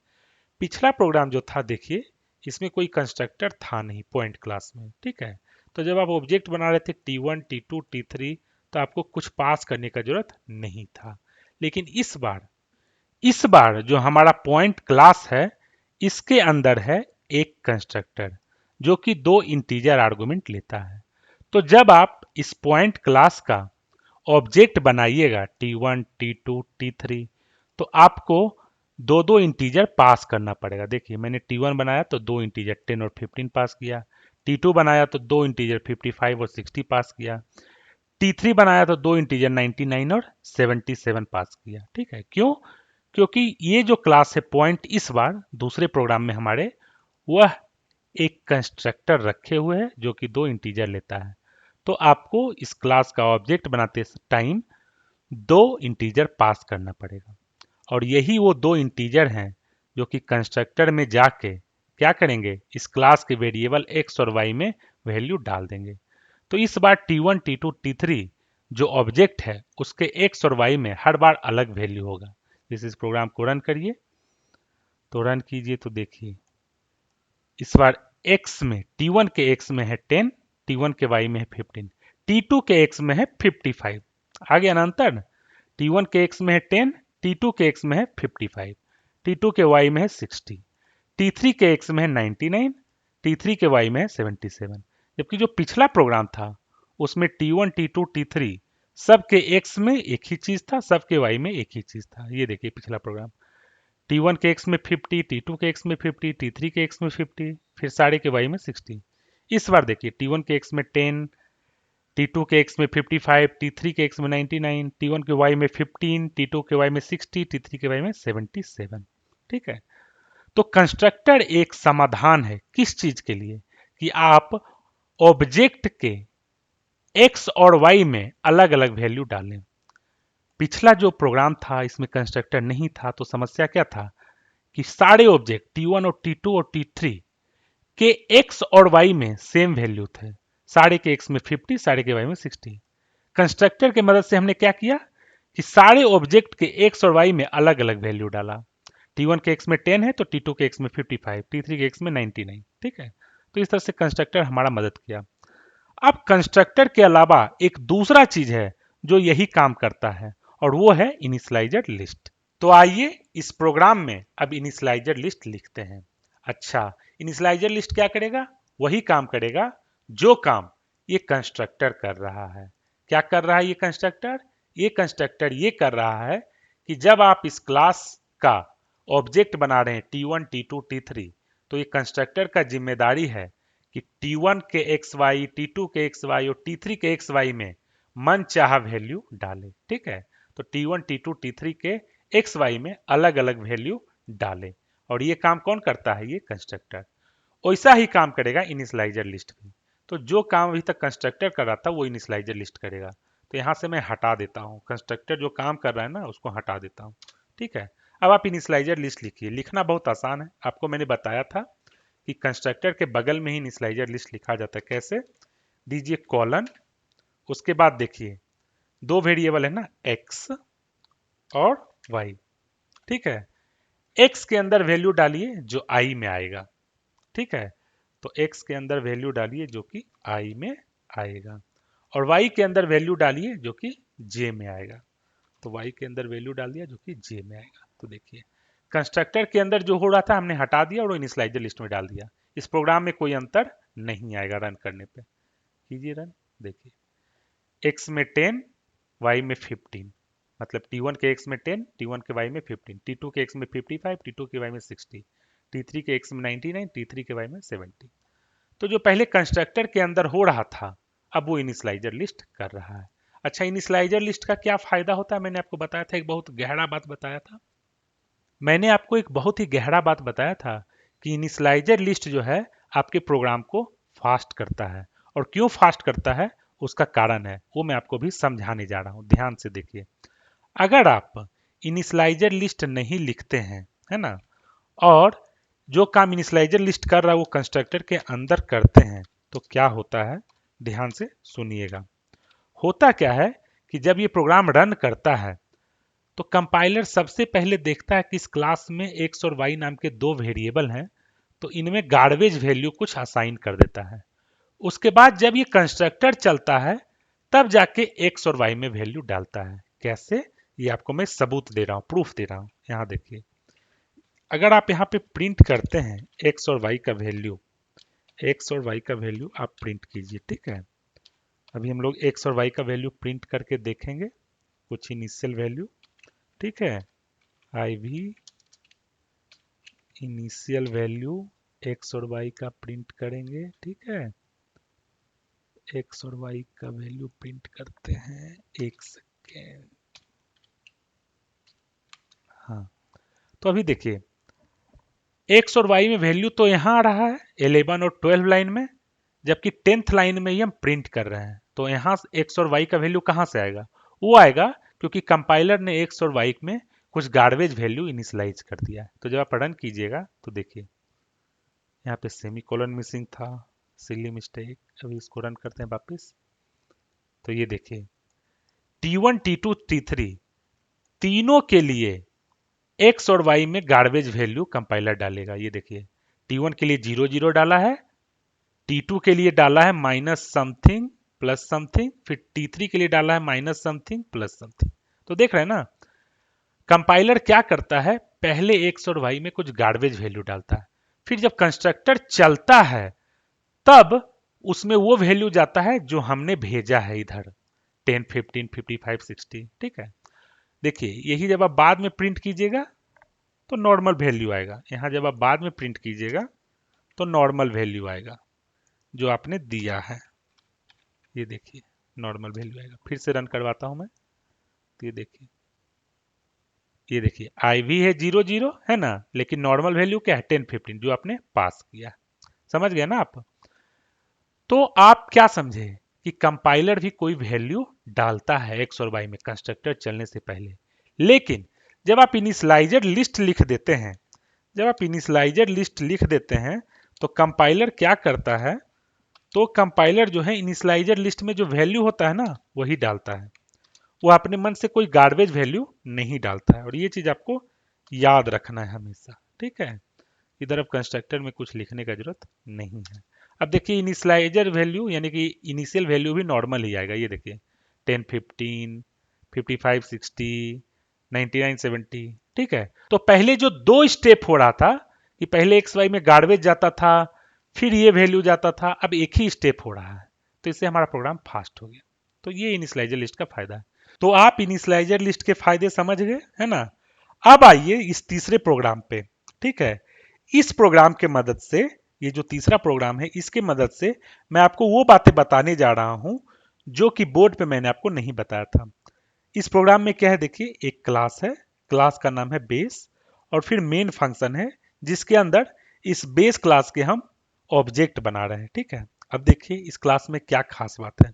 पिछला प्रोग्राम जो था देखिए, इसमें कोई कंस्ट्रक्टर था नहीं पॉइंट क्लास में। ठीक है, तो जब आप ऑब्जेक्ट बना रहे थे T1, T2, T3, तो आपको कुछ पास करने का जरूरत नहीं था। लेकिन इस बार जो हमारा पॉइंट क्लास है, इसके अंदर है एक कंस्ट्रक्टर जो कि दो इंटीजर आर्गुमेंट लेता है। तो जब आप इस पॉइंट क्लास का ऑब्जेक्ट बनाइएगा T1, T2, T3, तो आपको दो दो इंटीजर पास करना पड़ेगा। देखिए मैंने T1 बनाया तो दो इंटीजर 10 और 15 पास किया, T2 बनाया तो दो इंटीजर 55 और 60 पास किया, T3 बनाया तो दो इंटीजर 99 और 77 पास किया। ठीक है, क्यों? क्योंकि ये जो क्लास है पॉइंट, इस बार दूसरे प्रोग्राम में हमारे वह एक कंस्ट्रक्टर रखे हुए हैं जो कि दो इंटीजर लेता है। तो आपको इस क्लास का ऑब्जेक्ट बनाते टाइम दो इंटीजर पास करना पड़ेगा, और यही वो दो इंटीजर हैं जो कि कंस्ट्रक्टर में जाके क्या करेंगे, इस क्लास के वेरिएबल एक्स और वाई में वैल्यू डाल देंगे। तो इस बार T1, T2, T3 जो ऑब्जेक्ट है उसके एक्स और वाई में हर बार अलग वैल्यू होगा। जैसे इस प्रोग्राम को रन करिए, तो रन कीजिए तो देखिए इस बार x में, T1 के x में है 10, T1 के y में है 15, T2 के x में है 55। आ गया ना अंतर? T1 के x में है 10, T2 के x में है 55, T2 के y में है 60, T3 के x में है 99, T3 के y में है 77। जबकि जो पिछला प्रोग्राम था उसमें T1, T2, T3 सबके x में एक ही चीज था, सबके y में एक ही चीज था। ये देखिए पिछला प्रोग्राम, T1 के x में 50, T2 के x में 50, T3 के x में 50, फिर सारे के y में 60। इस बार देखिए T1 के x में 10, T2 के x में 55, T3 के x में 99, T1 के y में 15, T2 के y में 60, T3 के y में 77। ठीक है, तो कंस्ट्रक्टर एक समाधान है किस चीज के लिए, कि आप ऑब्जेक्ट के एक्स और वाई में अलग अलग वैल्यू डालें। पिछला जो प्रोग्राम था इसमें कंस्ट्रक्टर नहीं था, तो समस्या क्या था कि सारे ऑब्जेक्ट T1 और T2 और T3 के एक्स और वाई में सेम वैल्यू थे। सारे के एक्स में 50, सारे के वाई में 60। कंस्ट्रक्टर की मदद से हमने क्या किया कि सारे ऑब्जेक्ट के एक्स और वाई में अलग अलग वैल्यू डाला। T1 के एक्स में 10 है तो T2 के एक्स में 55, T3 के एक्स में 99। ठीक है, तो इस तरह से कंस्ट्रक्टर हमारा मदद किया। अब कंस्ट्रक्टर के अलावा एक दूसरा चीज है जो यही काम करता है, और वो है इनिशियलाइजर लिस्ट। तो आइए इस प्रोग्राम में अब इनिशियलाइजर लिस्ट लिखते हैं। अच्छा, इनिशियलाइजर लिस्ट क्या करेगा? वही काम करेगा जो काम ये कंस्ट्रक्टर कर रहा है। क्या कर रहा है ये कंस्ट्रक्टर? ये कंस्ट्रक्टर ये कर रहा है कि जब आप इस क्लास का ऑब्जेक्ट बना रहे हैं T1, T2, T3, तो ये कंस्ट्रक्टर का जिम्मेदारी है कि T1 के XY, T2 के XY और T3 के XY में मन चाहा वैल्यू डाले। ठीक है, तो T1, T2, T3 के XY में अलग अलग वैल्यू डाले, और ये काम कौन करता है? ये कंस्ट्रक्टर। वैसा ही काम करेगा इनिशियलाइजर लिस्ट भी। तो जो काम अभी तक कंस्ट्रक्टर कर रहा था वो इनिशियलाइजर लिस्ट करेगा। तो यहां से मैं हटा देता हूं, कंस्ट्रक्टर जो काम कर रहा है ना उसको हटा देता हूं। ठीक है, अब आप इनिशियलाइजर लिस्ट लिखिए। लिखना बहुत आसान है, आपको मैंने बताया था कि कंस्ट्रक्टर के बगल में ही इनिशियलाइजर लिस्ट लिखा जाता है। कैसे? दीजिए कॉलन, उसके बाद देखिए दो वेरिएबल है ना, एक्स और वाई। ठीक है, एक्स के अंदर वैल्यू डालिए जो आई में आएगा। ठीक है, तो x के अंदर वैल्यू डालिए जो कि i में आएगा, और y के अंदर वैल्यू डालिए जो कि j में आएगा। तो y के अंदर वैल्यू डाल दिया जो कि j में आएगा। तो देखिए कंस्ट्रक्टर के अंदर जो हो रहा था हमने हटा दिया और इनिशियलाइजर लिस्ट में डाल दिया। इस प्रोग्राम में कोई अंतर नहीं आएगा रन करने पे। कीजिए रन, देखिए x में 10, y में 15, मतलब T1 के x में 10, T1 के y में 15, T2 के x में 55, T2 के y में 60, T3 के x में 99, T3 के y में 70। तो जो पहले कंस्ट्रक्टर के अंदर हो रहा था अब वो इनिशियलाइजर लिस्ट कर रहा है। अच्छा, इनिशियलाइजर लिस्ट का क्या फायदा होता है? मैंने आपको बताया था, एक बहुत गहरा बात बताया था। मैंने आपको एक बहुत ही गहरा बात बताया था कि इनिशियलाइजर लिस्ट जो है आपके प्रोग्राम को फास्ट करता है। और क्यों फास्ट करता है उसका कारण है, वो मैं आपको भी समझाने जा रहा हूं। ध्यान से देखिए, अगर आप इनिशियलाइजर लिस्ट नहीं लिखते हैं, है ना, और जो काम इनिशियलाइजर लिस्ट कर रहा है वो कंस्ट्रक्टर के अंदर करते हैं, तो क्या होता है? ध्यान से सुनिएगा। होता क्या है कि जब ये प्रोग्राम रन करता है तो कंपाइलर सबसे पहले देखता है कि इस क्लास में एक्स और वाई नाम के दो वेरिएबल हैं, तो इनमें गार्बेज वैल्यू कुछ असाइन कर देता है। उसके बाद जब ये कंस्ट्रक्टर चलता है तब जाके एक्स और वाई में वैल्यू डालता है। कैसे? ये आपको मैं सबूत दे रहा हूं, प्रूफ दे रहा हूं। यहां देखिए, अगर आप यहाँ पे प्रिंट करते हैं एक्स और वाई का वैल्यू, एक्स और वाई का वैल्यू आप प्रिंट कीजिए। ठीक है, अभी हम लोग एक्स और वाई का वैल्यू प्रिंट करके देखेंगे, कुछ इनिशियल वैल्यू। ठीक है, आई भी इनिशियल वैल्यू एक्स और वाई का प्रिंट करेंगे। ठीक है, एक्स और वाई का वैल्यू प्रिंट करते हैं, एक सेकेंड। हाँ, तो अभी देखिए एक्स और वाई में वैल्यू तो यहाँ आ रहा है 11 और 12 लाइन में, जबकि 10th लाइन में ही हम प्रिंट कर रहे हैं। तो यहाँ एक्स और वाई का वैल्यू कहाँ से आएगा? वो आएगा क्योंकि कंपाइलर ने एक्स और वाई में कुछ गार्बेज वैल्यू इनिशियलाइज कर दिया है। तो जब आप रन कीजिएगा तो देखिए यहाँ पे सेमी कोलन मिसिंग था, सिली मिस्टेक। अभी इसको रन करते हैं वापस, तो ये देखिए T1, T2, T3 तीनों के लिए एक्स और वाई में गार्बेज वैल्यू कंपाइलर डालेगा। ये देखिए T1 के लिए 0 0 डाला है, T2 के लिए डाला है माइनस समथिंग प्लस समथिंग, फिर T3 के लिए डाला है माइनस समथिंग प्लस समथिंग। तो देख रहे हैं ना, कंपाइलर क्या करता है, पहले एक्स और वाई में कुछ गार्बेज वैल्यू डालता है, फिर जब कंस्ट्रक्टर चलता है तब उसमें वो वैल्यू जाता है जो हमने भेजा है इधर, 10, 15, 55, 60। ठीक है, देखिए यही जब आप बाद में प्रिंट कीजिएगा तो नॉर्मल वैल्यू आएगा। यहां जब आप बाद में प्रिंट कीजिएगा तो नॉर्मल वैल्यू आएगा जो आपने दिया है। ये देखिए नॉर्मल वैल्यू आएगा। फिर से रन करवाता हूं मैं, तो ये देखिए आई भी है 0 0, है ना, लेकिन नॉर्मल वैल्यू क्या है? 10, 15 जो आपने पास किया। समझ गए ना आप? तो आप क्या समझे कि कंपाइलर भी कोई वैल्यू डालता है एक्स और वाई में कंस्ट्रक्टर चलने से पहले। लेकिन जब आप इनिशियलाइजर लिस्ट लिख देते हैं, जब आप इनिशियलाइजर लिस्ट लिख देते हैं तो कंपाइलर क्या करता है, तो कंपाइलर जो है इनिशियलाइजर लिस्ट में जो वैल्यू होता है ना वही डालता है। वो अपने मन से कोई गार्बेज वैल्यू नहीं डालता है, और ये चीज आपको याद रखना है हमेशा, ठीक है। इधर अब कंस्ट्रक्टर में कुछ लिखने का जरूरत नहीं है। अब देखिए इनिशियलाइजर वैल्यू यानी कि इनिशियल वैल्यू भी नॉर्मल ही आएगा, ये देखिए 10 15 55 60 99 70, ठीक है। तो पहले जो दो स्टेप हो रहा था कि पहले एक्स वाई में गार्बेज जाता था फिर ये वैल्यू जाता था, अब एक ही स्टेप हो रहा है, तो इससे हमारा प्रोग्राम फास्ट हो गया। तो ये इनिशियलाइजर लिस्ट का फायदा है। तो आप इनिशियलाइजर लिस्ट के फायदे समझ गए है ना। अब आइए इस तीसरे प्रोग्राम पे, ठीक है। इस प्रोग्राम के मदद से, ये जो तीसरा प्रोग्राम है इसके मदद से मैं आपको वो बातें बताने जा रहा हूं जो कि बोर्ड पे मैंने आपको नहीं बताया था। इस प्रोग्राम में क्या है देखिए, एक क्लास है, क्लास का नाम है बेस, और फिर मेन फंक्शन है जिसके अंदर इस बेस क्लास के हम ऑब्जेक्ट बना रहे हैं, ठीक है। अब देखिए इस क्लास में क्या खास बात है,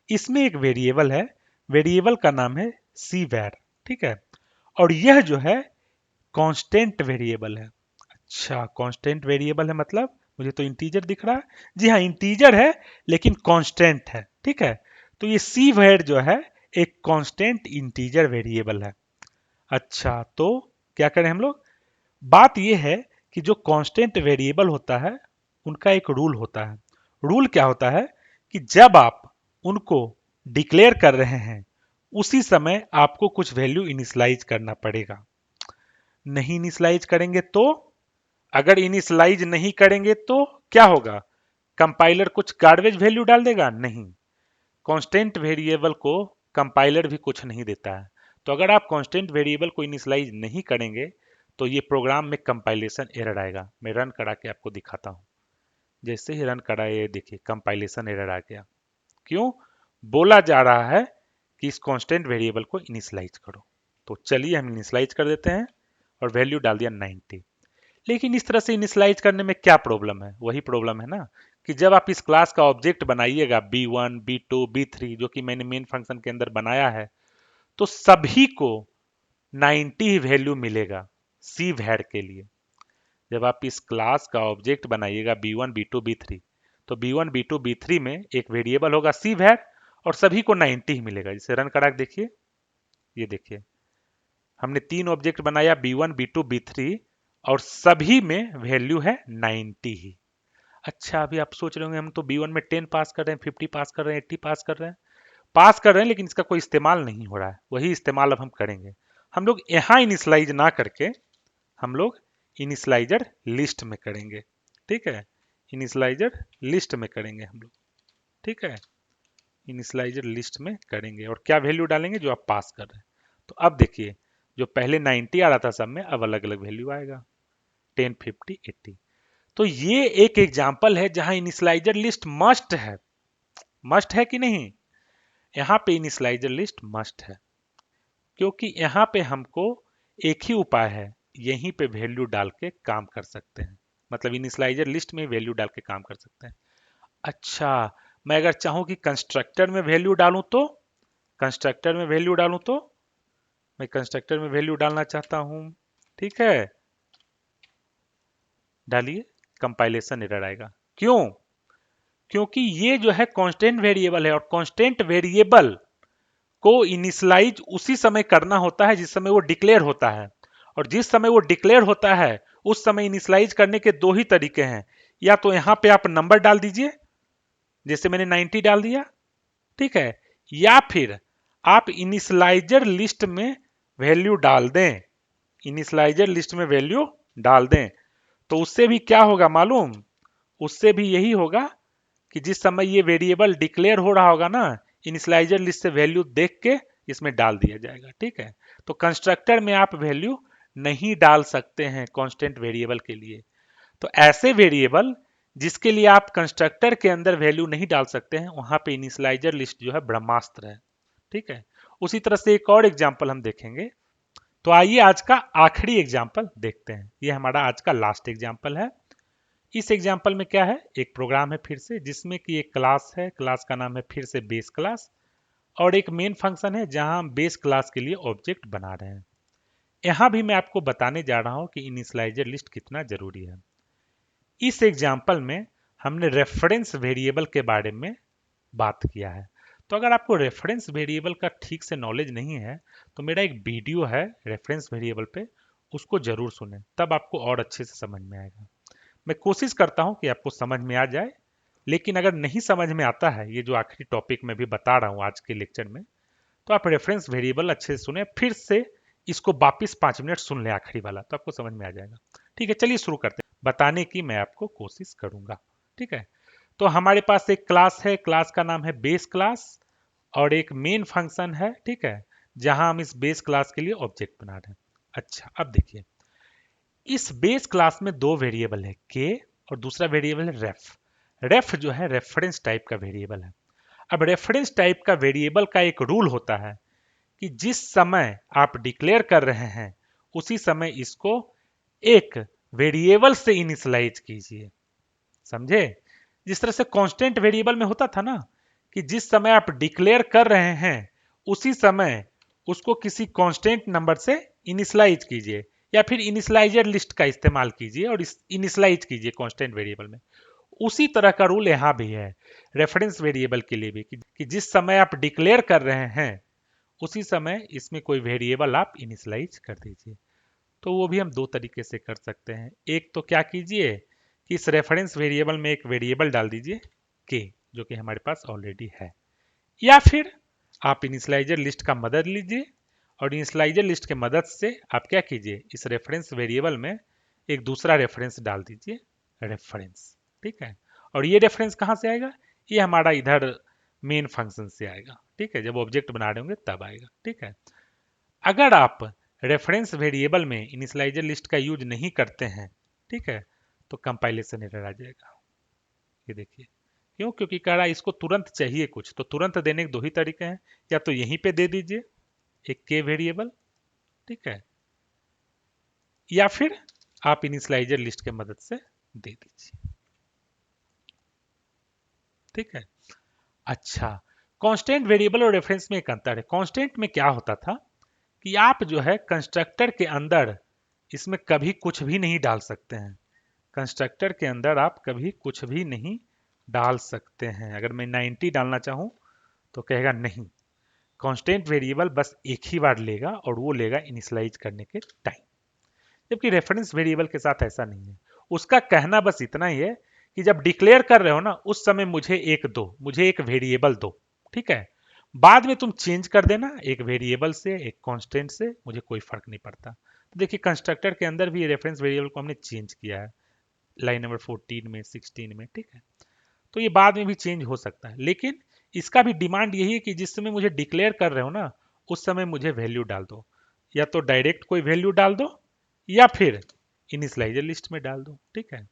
इसमें एक वेरिएबल है, वेरिएबल का नाम है सी वैर, ठीक है। और यह जो है कांस्टेंट वेरिएबल है। अच्छा कांस्टेंट वेरिएबल है मतलब मुझे तो इंटीजर दिख रहा है, जी हाँ इंटीजर है लेकिन कांस्टेंट है, ठीक है। तो ये सी वैर जो है एक कांस्टेंट इंटीजर वेरिएबल है। अच्छा तो क्या करें हम लोग, बात यह है कि जो कांस्टेंट वेरिएबल होता है उनका एक रूल होता है। रूल क्या होता है कि जब आप उनको डिक्लेयर कर रहे हैं उसी समय आपको कुछ वैल्यू इनिशियलाइज करना पड़ेगा। नहीं इनिशियलाइज करेंगे तो, अगर इनिशियलाइज नहीं करेंगे तो क्या होगा, कंपाइलर कुछ गार्बेज वैल्यू डाल देगा, नहीं। कांस्टेंट वेरिएबल को कंपाइलर भी कुछ नहीं देता है। तो अगर आप कांस्टेंट वेरिएबल को इनिशियलाइज नहीं करेंगे तो ये प्रोग्राम में कंपाइलेशन एरर आएगा। मैं रन करा के आपको दिखाता हूं। जैसे ही रन करा ये देखिए कंपाइलेशन एरर आ गया। क्यों, बोला जा रहा है कि इस कांस्टेंट वेरिएबल को इनिशियलाइज करो। तो चलिए हम इनिशियलाइज कर देते हैं और वैल्यू डाल दिया 90। लेकिन इस तरह से इनिशियलाइज करने में क्या प्रॉब्लम है, वही प्रॉब्लम है ना कि जब आप इस क्लास का ऑब्जेक्ट बनाइएगा B1 B2 B3 जो कि मैंने मेन फंक्शन के अंदर बनाया है, तो सभी को 90 ही वैल्यू मिलेगा सी वैर के लिए। जब आप इस क्लास का ऑब्जेक्ट बनाइएगा B1 B2 B3, तो B1 B2 B3 में एक वेरिएबल होगा सी वैर और सभी को 90 ही मिलेगा। जिसे रन करा देखिए, ये देखिए हमने तीन ऑब्जेक्ट बनाया B1 B2 B3 और सभी में वैल्यू है 90 ही। अच्छा अभी आप सोच रहे होंगे हम तो B1 में 10 पास कर रहे हैं, 50 पास कर रहे हैं, 80 पास कर रहे हैं लेकिन इसका कोई इस्तेमाल नहीं हो रहा है। वही इस्तेमाल अब हम करेंगे। हम लोग यहां इनिशियलाइज ना करके हम लोग इनिशियलाइजर लिस्ट में करेंगे, ठीक है। इनिशियलाइजर लिस्ट में करेंगे हम लोग, ठीक है। इनिशियलाइजर लिस्ट में करेंगे और क्या वैल्यू डालेंगे जो आप पास कर रहे हैं। तो अब देखिए जो पहले 90 आ रहा था सब में अब अलग अलग वैल्यू आएगा 10 50 80। तो ये एक एग्जांपल है जहां इनिशियलाइजर लिस्ट मस्ट है। मस्ट है कि नहीं, यहां पे इनिशियलाइजर लिस्ट मस्ट है क्योंकि यहां पे हमको एक ही उपाय है, यहीं पे वैल्यू डाल के काम कर सकते हैं। मतलब इनिशियलाइजर लिस्ट में वैल्यू डाल के काम कर सकते हैं। अच्छा मैं अगर चाहूं कि कंस्ट्रक्टर में वैल्यू डालूं तो, कंस्ट्रक्टर में वैल्यू डालूं तो मैं कंस्ट्रक्टर में वैल्यू डालना चाहता हूं, ठीक है। डालिए, कंपाइलेशन एरर आएगा। क्यों, क्योंकि ये जो है कांस्टेंट वेरिएबल है और कांस्टेंट वेरिएबल को इनिशियलाइज उसी समय करना होता है जिस समय वो डिक्लेयर होता है। और जिस समय वो डिक्लेयर होता है उस समय इनिशियलाइज करने के दो ही तरीके हैं, या तो यहां पे आप नंबर डाल दीजिए जैसे मैंने 90 डाल दिया, ठीक है, या फिर आप इनिशियलाइजर लिस्ट में वैल्यू डाल दें, इनिशियलाइजर लिस्ट में वैल्यू डाल दें। तो उससे भी क्या होगा मालूम, उससे भी यही होगा कि जिस समय ये वेरिएबल डिक्लेयर हो रहा होगा ना, इनिशियलाइजर लिस्ट से वैल्यू देख के इसमें डाल दिया जाएगा, ठीक है। तो कंस्ट्रक्टर में आप वैल्यू नहीं डाल सकते हैं कांस्टेंट वेरिएबल के लिए। तो ऐसे वेरिएबल जिसके लिए आप कंस्ट्रक्टर के अंदर वैल्यू नहीं डाल सकते हैं वहां पे इनिशियलाइजर लिस्ट जो है ब्रह्मास्त्र है, ठीक है। उसी तरह से एक और एग्जांपल हम देखेंगे। तो आइए आज का आखिरी एग्जांपल देखते हैं, ये हमारा आज का लास्ट एग्जांपल है। इस एग्जाम्पल में क्या है, एक प्रोग्राम है फिर से जिसमें कि एक क्लास है, क्लास का नाम है फिर से बेस क्लास, और एक मेन फंक्शन है जहां हम बेस क्लास के लिए ऑब्जेक्ट बना रहे हैं। यहां भी मैं आपको बताने जा रहा हूं कि इनिशियलाइजर लिस्ट कितना जरूरी है। इस एग्जाम्पल में हमने रेफरेंस वेरिएबल के बारे में बात किया है। तो अगर आपको रेफरेंस वेरिएबल का ठीक से नॉलेज नहीं है तो मेरा एक वीडियो है रेफरेंस वेरिएबल पे, उसको जरूर सुनें, तब आपको और अच्छे से समझ में आएगा। मैं कोशिश करता हूं कि आपको समझ में आ जाए, लेकिन अगर नहीं समझ में आता है, ये जो आखिरी टॉपिक मैं भी बता रहा हूं आज के लेक्चर में, तो आप रेफरेंस वेरिएबल अच्छे से सुने, फिर से इसको वापिस 5 मिनट सुन लें आखिरी वाला, तो आपको समझ में आ जाएगा। ठीक है, चलिए शुरू करते हैं, बताने की मैं आपको कोशिश करूंगा। ठीक है, तो हमारे पास एक क्लास है, क्लास का नाम है बेस क्लास, और एक मेन फंक्शन है, ठीक है, जहां हम इस बेस क्लास के लिए ऑब्जेक्ट बना रहे हैं। अच्छा, अब देखिए, इस बेस क्लास में दो वेरिएबल है, के और दूसरा वेरिएबल है रेफ। रेफ जो है रेफरेंस टाइप का वेरिएबल है। अब रेफरेंस टाइप का वेरिएबल का एक रूल होता है कि जिस समय आप डिक्लेयर कर रहे हैं उसी समय इसको एक वेरिएबल से इनिशियलाइज कीजिए। समझे? जिस तरह से कांस्टेंट वेरिएबल में होता था ना कि जिस समय आप डिक्लेयर कर रहे हैं उसी समय उसको किसी कांस्टेंट नंबर से इनिशियलाइज कीजिए, या फिर इनिशियलाइजर लिस्ट का इस्तेमाल कीजिए और इनिशियलाइज कीजिए कांस्टेंट वेरिएबल में। उसी तरह का रूल यहां भी है रेफरेंस वेरिएबल के लिए भी कि जिस समय आप डिक्लेयर कर रहे हैं उसी समय इसमें कोई वेरिएबल आप इनिशियलाइज कर दीजिए। तो वो भी हम दो तरीके से कर सकते हैं। एक तो क्या कीजिए कि इस रेफरेंस वेरिएबल में एक वेरिएबल डाल दीजिए के, जो कि हमारे पास ऑलरेडी है, या फिर आप इनिशियलाइजर लिस्ट का मदद लीजिए और इनिशियलाइजर लिस्ट के मदद से आप क्या कीजिए, इस रेफरेंस वेरिएबल में एक दूसरा रेफरेंस डाल दीजिए, रेफरेंस। ठीक है, और ये रेफरेंस कहां से आएगा, ये हमारा इधर मेन फंक्शन से आएगा। ठीक है, जब ऑब्जेक्ट बना रहे होंगे तब आएगा। ठीक है, अगर आप रेफरेंस वेरिएबल में इनिशियलाइजर लिस्ट का यूज नहीं करते हैं, ठीक है, तो कंपाइलेशन एरर आ जाएगा। ये देखिए, क्यों? क्योंकि कह रहा है इसको तुरंत चाहिए कुछ, तो तुरंत देने के दो ही तरीके हैं, या तो यहीं पे दे दीजिए एक के वेरिएबल, ठीक है, या फिर आप इनिशियलाइजर लिस्ट के मदद से दे दीजिए। ठीक है, अच्छा, कांस्टेंट वेरिएबल और रेफरेंस में एक अंतर है। कांस्टेंट में क्या होता था कि आप जो है कंस्ट्रक्टर के अंदर इसमें कभी कुछ भी नहीं डाल सकते हैं। कंस्ट्रक्टर के अंदर आप कभी कुछ भी नहीं डाल सकते हैं। अगर मैं 90 डालना चाहूं तो कहेगा नहीं। कांस्टेंट वेरिएबल बस एक ही बार लेगा और वो लेगा इनिशियलाइज करने के टाइम, जबकि रेफरेंस वेरिएबल के साथ ऐसा नहीं है। उसका कहना बस इतना ही है कि जब डिक्लेयर कर रहे हो ना उस समय मुझे एक दो, मुझे एक वेरिएबल दो। ठीक है, बाद में तुम चेंज कर देना एक वेरिएबल से एक कांस्टेंट से, मुझे कोई फर्क नहीं पड़ता। तो देखिए कंस्ट्रक्टर के अंदर भी रेफरेंस वेरिएबल को हमने चेंज किया है लाइन नंबर 14 में, 16 में। ठीक है, तो ये बाद में भी चेंज हो सकता है, लेकिन इसका भी डिमांड यही है कि जिस समय मुझे डिक्लेयर कर रहे हो ना उस समय मुझे वैल्यू डाल दो, या तो डायरेक्ट कोई वैल्यू डाल दो या फिर इनिशियलाइजर लिस्ट में डाल दो। ठीक है,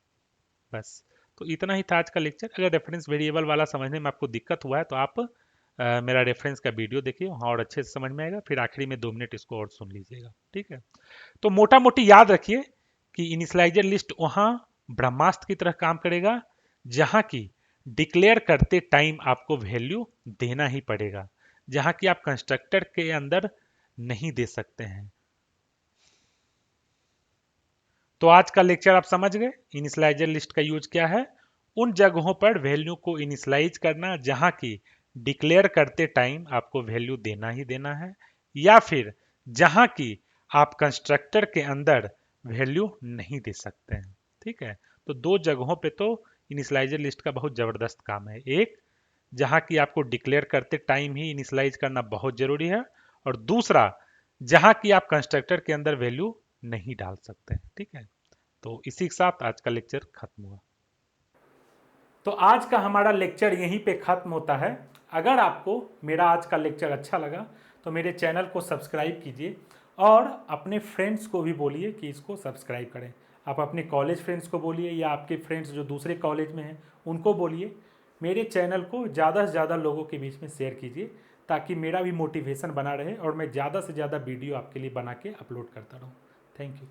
बस। तो इतना ही था आज का लेक्चर। अगर रेफरेंस वेरिएबल वाला समझने में आपको दिक्कत हुआ है तो आप मेरा रेफरेंस का वीडियो देखिए, वहाँ और अच्छे से समझ में आएगा। फिर आखिरी में 2 मिनट इसको और सुन लीजिएगा। ठीक है, तो मोटा मोटी याद रखिए कि इनिशियलाइजर लिस्ट वहाँ ब्रह्मास्त्र की तरह काम करेगा जहाँ की डिक्लेयर करते टाइम आपको वैल्यू देना ही पड़ेगा, जहाँ की आप कंस्ट्रक्टर के अंदर नहीं दे सकते हैं। तो आज का लेक्चर आप समझ गए इनिशियलाइजर लिस्ट का यूज क्या है। उन जगहों पर वैल्यू को इनिशियलाइज करना जहां की डिक्लेयर करते टाइम आपको वैल्यू देना ही देना है, या फिर जहां की आप कंस्ट्रक्टर के अंदर वैल्यू नहीं दे सकते हैं। ठीक है, तो दो जगहों पे तो इनिशियलाइजर लिस्ट का बहुत जबरदस्त काम है। एक, जहां की आपको डिक्लेयर करते टाइम ही इनिशियलाइज करना बहुत जरूरी है, और दूसरा जहां की आप कंस्ट्रक्टर के अंदर वैल्यू नहीं डाल सकते। ठीक है, तो इसी के साथ आज का लेक्चर खत्म हुआ। तो आज का हमारा लेक्चर यहीं पे ख़त्म होता है। अगर आपको मेरा आज का लेक्चर अच्छा लगा तो मेरे चैनल को सब्सक्राइब कीजिए और अपने फ्रेंड्स को भी बोलिए कि इसको सब्सक्राइब करें। आप अपने कॉलेज फ्रेंड्स को बोलिए या आपके फ्रेंड्स जो दूसरे कॉलेज में हैं उनको बोलिए। मेरे चैनल को ज़्यादा से ज़्यादा लोगों के बीच में शेयर कीजिए ताकि मेरा भी मोटिवेशन बना रहे और मैं ज़्यादा से ज़्यादा वीडियो आपके लिए बना के अपलोड करता रहूँ। Thank you.